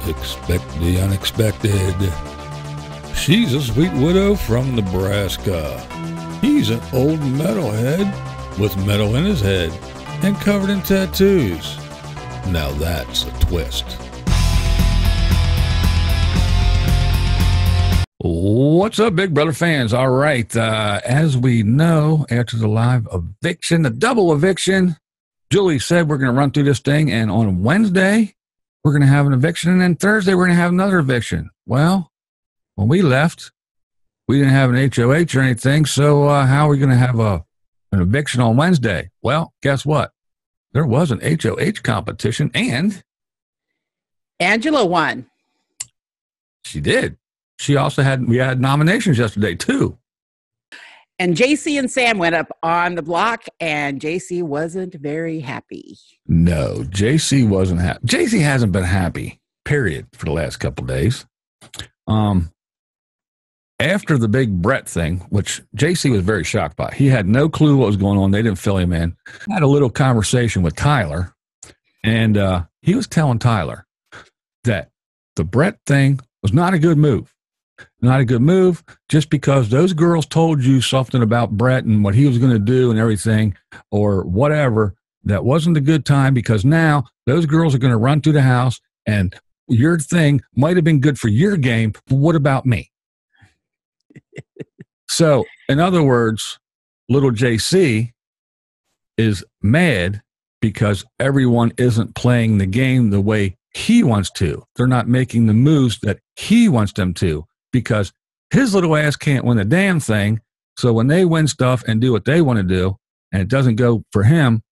Expect the unexpected. She's a sweet widow from Nebraska. He's an old metalhead with metal in his head and covered in tattoos. Now that's a twist. What's up, Big Brother fans? All right, as we know, after the live eviction, the double eviction, Julie said we're going to run through this thing, and on Wednesday, we're going to have an eviction, and then Thursday, we're going to have another eviction. Well, when we left, we didn't have an HOH or anything, so how are we going to have an eviction on Wednesday? Well, guess what? There was an HOH competition, and Angela won. She did. We had nominations yesterday, too. And JC and Sam went up on the block, and JC wasn't very happy. No, JC wasn't happy. JC hasn't been happy, period, for the last couple of days. After the big Brett thing, which JC was very shocked by. He had no clue what was going on. They didn't fill him in. I had a little conversation with Tyler, and he was telling Tyler that the Brett thing was not a good move. Not a good move just because those girls told you something about Brett and what he was going to do and everything or whatever. That wasn't a good time because now those girls are going to run through the house and your thing might have been good for your game, but what about me? So, in other words, little JC is mad because everyone isn't playing the game the way he wants to. They're not making the moves that he wants them to. Because his little ass can't win a damn thing. So when they win stuff and do what they want to do, and it doesn't go for him,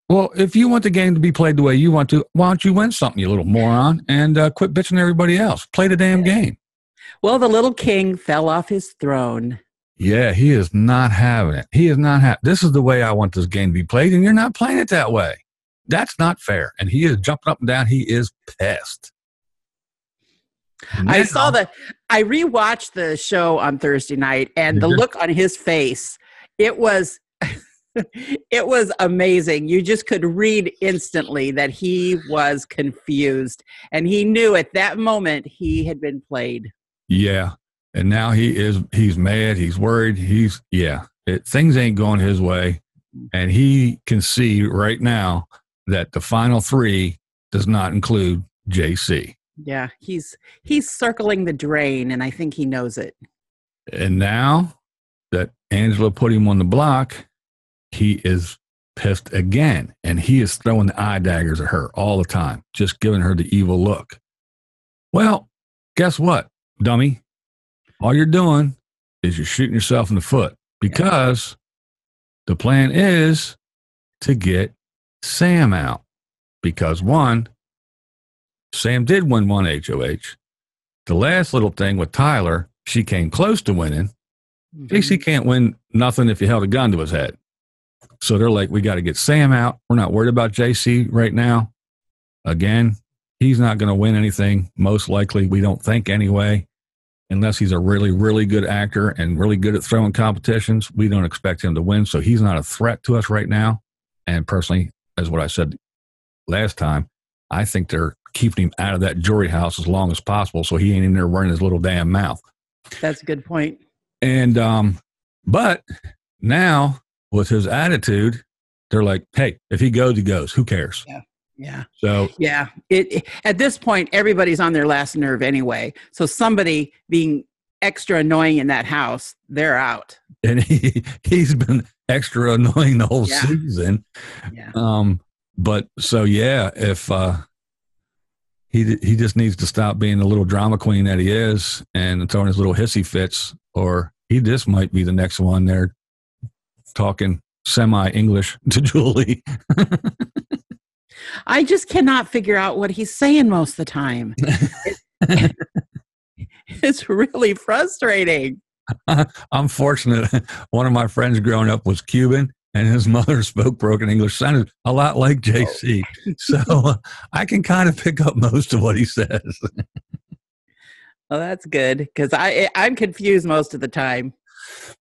well, if you want the game to be played the way you want to, why don't you win something, you little moron, and quit bitching everybody else? Play the damn game. Well, the little king fell off his throne. Yeah, he is not having it. He is not having this is the way I want this game to be played, and you're not playing it that way. That's not fair. And he is jumping up and down. He is pissed. Now, I rewatched the show on Thursday night, and the look on his face, it was amazing. You just could read instantly that he was confused, and he knew at that moment he had been played. Yeah. And now he's mad. He's worried. Things ain't going his way. And he can see right now that the final three does not include JC. Yeah, he's circling the drain, and I think he knows it. And now that Angela put him on the block, he is pissed again, and he is throwing the eye daggers at her all the time, just giving her the evil look. Well, guess what, dummy? All you're doing is you're shooting yourself in the foot because the plan is to get Sam out because one, Sam did win one HOH. The last little thing with Tyler, she came close to winning. JC can't win nothing if you held a gun to his head. So they're like, we got to get Sam out. We're not worried about JC right now. Again, he's not going to win anything, most likely. We don't think anyway. Unless he's a really, really good actor and really good at throwing competitions, we don't expect him to win. So he's not a threat to us right now. And personally, as what I said last time, I think they're keeping him out of that jury house as long as possible so he ain't in there running his little damn mouth. That's a good point. And but now with his attitude, they're like, hey, if he goes, he goes. Who cares? Yeah. So yeah, at this point, everybody's on their last nerve anyway. So somebody being extra annoying in that house, they're out. And he's been extra annoying the whole season. Yeah. But so if he just needs to stop being the little drama queen that he is and throwing his little hissy fits, or he just might be the next one there talking semi-English to Julie. I just cannot figure out what he's saying most of the time. It's really frustrating. I'm fortunate. One of my friends growing up was Cuban, and his mother spoke broken English, sounded a lot like JC. So I can kind of pick up most of what he says. Well, that's good, because I'm confused most of the time.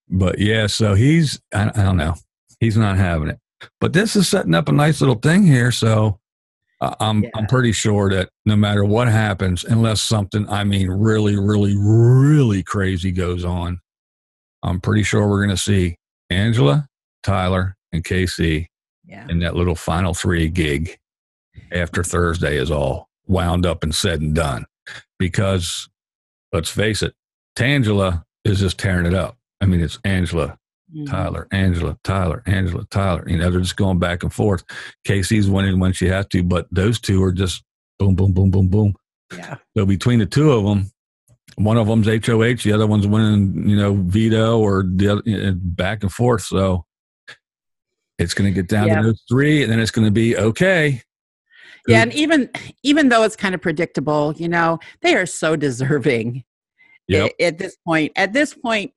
But yeah, so I don't know. He's not having it. But this is setting up a nice little thing here. So I'm pretty sure that no matter what happens, unless something, I mean, really, really, really crazy goes on, I'm pretty sure we're going to see Angela, Tyler, and KC in that little final 3 gig after Thursday is all wound up and said and done. Because let's face it, Tangela is just tearing it up. I mean, it's Angela, Tyler, Angela, Tyler, Angela, Tyler. You know, they're just going back and forth. Casey's winning when she has to, but those two are just boom, boom, boom, boom, boom. Yeah. So between the two of them, one of them's HOH, the other one's winning, you know, veto or the other, back and forth. So it's going to get down to those 3, and then it's going to be okay. Yeah, and even though it's kind of predictable, you know, they are so deserving. Yep. At this point,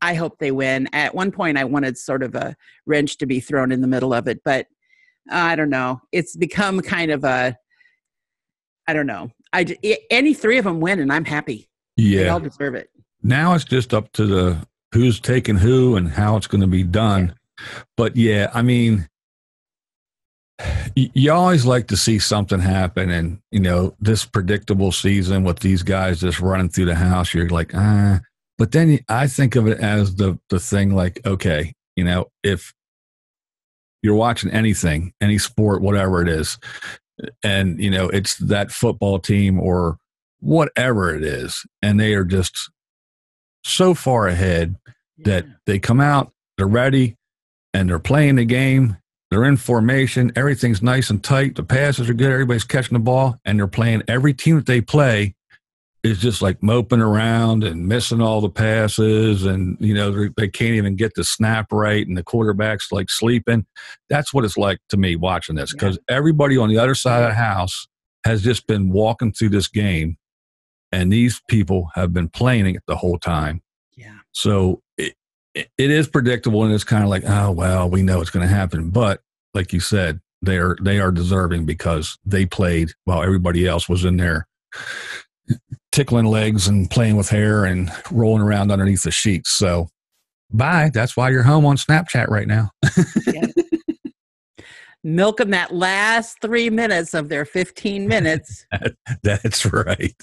I hope they win. At one point, I wanted sort of a wrench to be thrown in the middle of it, but I don't know. It's become kind of I don't know. Any 3 of them win, and I'm happy. Yeah, they all deserve it. Now it's just up to the who's taking who and how it's going to be done. Yeah. But yeah, I mean, you always like to see something happen, and you know, this predictable season with these guys just running through the house, you're like, but then I think of it as the thing like, okay, you know, if you're watching anything, any sport, whatever it is, and you know, it's that football team or whatever it is, and they are just so far ahead that they come out, they're ready, and they're playing the game. They're in formation. Everything's nice and tight. The passes are good. Everybody's catching the ball, and they're playing. Every team that they play is just like moping around and missing all the passes, and you know, they can't even get the snap right, and the quarterback's like sleeping. That's what it's like to me watching this, because everybody on the other side of the house has just been walking through this game, and these people have been playing it the whole time. Yeah. So it is predictable, and it's kind of like, oh, well, we know it's going to happen. But like you said, they are deserving because they played while everybody else was in there tickling legs and playing with hair and rolling around underneath the sheets. So bye. That's why you're home on Snapchat right now. Milk them that last 3 minutes of their 15 minutes. That's right.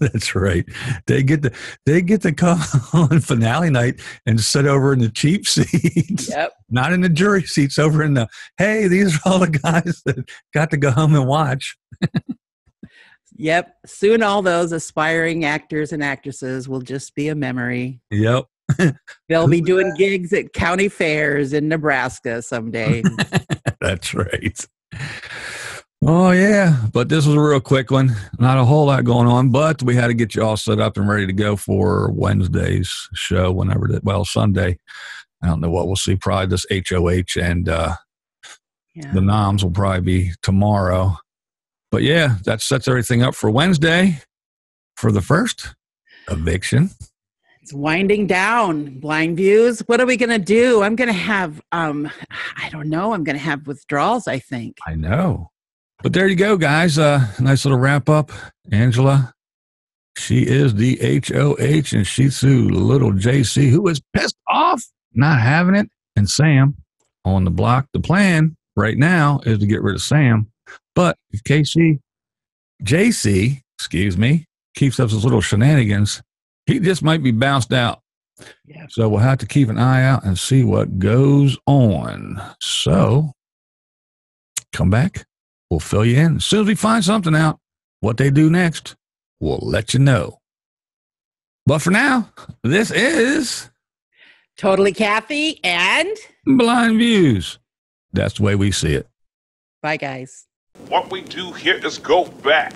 That's right. They get to come on finale night and sit over in the cheap seats. Yep. Not in the jury seats, over in the, hey, these are all the guys that got to go home and watch. Yep. Soon all those aspiring actors and actresses will just be a memory. Yep. They'll be doing gigs at county fairs in Nebraska someday. That's right. Oh, yeah. But this was a real quick one. Not a whole lot going on, but we had to get you all set up and ready to go for Wednesday's show, Sunday. I don't know what we'll see. Probably this HOH and the noms will probably be tomorrow. But yeah, that sets everything up for Wednesday for the first eviction. It's winding down. BlindViews. What are we going to do? I'm going to have, I don't know. I'm going to have withdrawals, I think. I know. But there you go, guys. Nice little wrap up. Angela, she is the HOH, and she sued little JC, who is pissed off, not having it. And Sam on the block. The plan right now is to get rid of Sam. But if JC, keeps up his little shenanigans, he just might be bounced out. Yeah. So we'll have to keep an eye out and see what goes on. So come back. We'll fill you in. As soon as we find something out, what they do next, we'll let you know. But for now, this is Totally Kathy and BlindViews. That's the way we see it. Bye, guys. What we do here is go back.